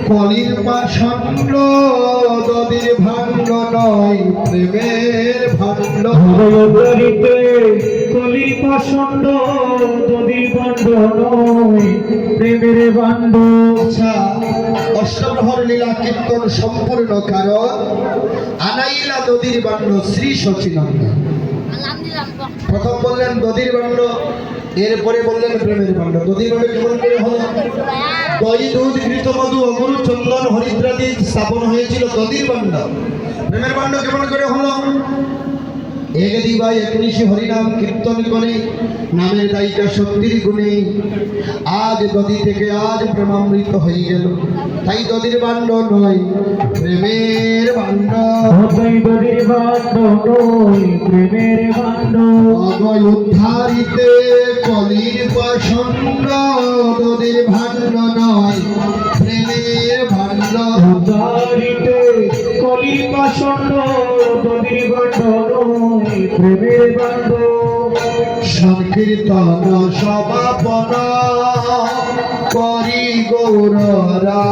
কলির পাষণ্ড দদির ভাণ্ড নয় প্রেমের ভাণ্ড। হৃদয়তে কলি পাষণ্ড দদির ভাণ্ড নয় প্রেমের ভাণ্ড। আচ্ছা, অষ্টপ্রহর লীলা কীর্তন সম্পূর্ণ কারণ আনাইলা দদির ভাণ্ড শ্রী সচিনন্দ। প্রথম বললেন দদির ভাণ্ড, এরপরে বললেন প্রেমের ভাণ্ড। দদির ভাণ্ড কেমন করে হলো? দই দুধ ঘৃত মধু অমরু চন্দন হরিদ্রাদি স্থাপন হয়েছিল দদির ভাণ্ড। প্রেমের ভাণ্ড কেমন করে হলো? এক দিবা একনিশি হরিনাম কীর্তন করে নামের দায়িকা শক্তির গুণে আজ দদি থেকে আজ প্রেমামৃত হয়ে গেল। তাই দদির ভাণ্ড নয় প্রেমের ভাণ্ড। দদির ভাণ্ড নয় প্রেমের ভাণ্ড। অগয় উদ্ধারিতে কলির পাষণ্ড দদির ভাণ্ড নয় প্রেমের ভাণ্ড। উদ্ধারিতে কলির পাষণ্ড দদির ভাণ্ড নয় প্রেমের ভাণ্ড। সংকীর্তন সমাপন করি গৌররায়।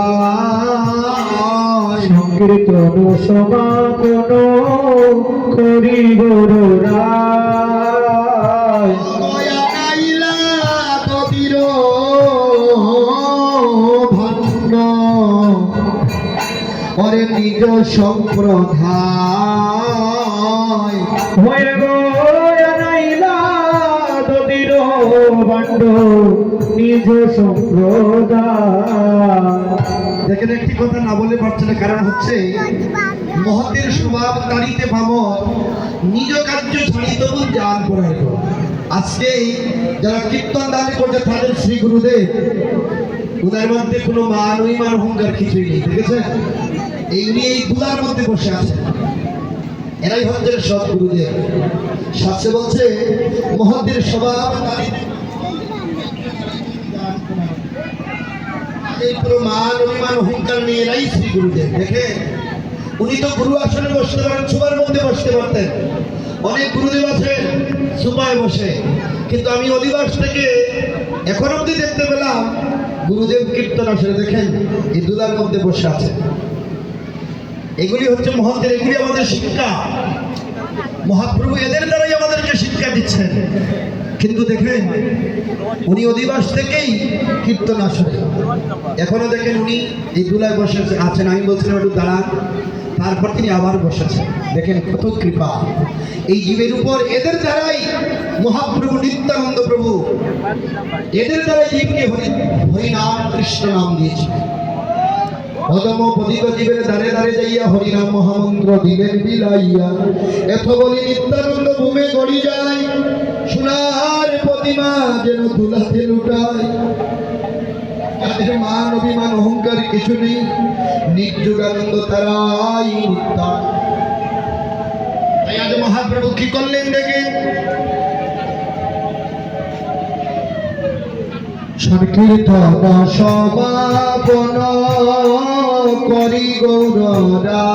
সংকীর্তন সমাপন করি গৌররায়। আনাইলা দদির ভাণ্ড ওরে নিজ সম্প্রদায়। হয়ে গো আনাইলা দদির ভাণ্ড নিজ সম্প্রদায়। দেখেন, একটি কথা না বলে পারছে না, কারণ হচ্ছে মহতের স্বভাব তারিতে ভাব নিজ কার্য ছাড়িত জান করার। আজকে যারা কীর্তন দান করছে তাদের শ্রী গুরুদেব, ওদের মধ্যে কোনো মান অভিমান অহংকার কিছুই নেই। দেখেছেন, এইগুলি এই গুলার মধ্যে বসে আছে, এরাই হচ্ছে সব গুরুদেব। শাস্ত্রে বলছে মহতের স্বভাব তারিতে এই পুরো মান অভিমান অহংকার নিয়ে এরাই শ্রী গুরুদেব। দেখে, উনি তো গুরু আসনে বসতে পারেন, সুপার মধ্যে বসতে পারতেন। অনেক গুরুদেব আছে সুপায় বসে, কিন্তু আমি অধিবাস থেকে এখন অব্দি দেখতে পেলাম গুরুদেব কীর্তন আসলে দেখেন এই দুলার মধ্যে বসে আছে। এগুলি হচ্ছে মহন্তের, এগুলি আমাদের শিক্ষা। মহাপ্রভু এদের দ্বারাই আমাদেরকে শিক্ষা দিচ্ছেন। কিন্তু দেখেন, উনি অধিবাস থেকেই কীর্তন আসলে এখনো দেখেন উনি এই দুলায় বসে আছেন। আমি বলছিলাম একটু দাঁড়ান, তারপর তিনি আবার বসেছেন। দেখেন কত কৃপা এই জীবের উপর। এদের দ্বারাই মহাপ্রভু নিত্যানন্দ প্রভু, এদের দ্বারাই জীবকে হরিনাম কৃষ্ণ নাম দিয়েছে। অদম পতিত জীবের দ্বারে দ্বারে যাইয়া হরিনাম মহামন্ত্র দিবেন বিলাইয়া। এত বলি নিত্যানন্দ ভূমে গড়ি যায়, সোনার প্রতিমা যেন তুলাতে লুটায়। যাদের মান অভিমান অহংকার কিছু নেই, নির্যুগানন্দ তারাই নিত্যান। তাই আজ মহাপ্রভু কি করলেন দেখেন, সংকীর্তন সমাপন করি গৌররা।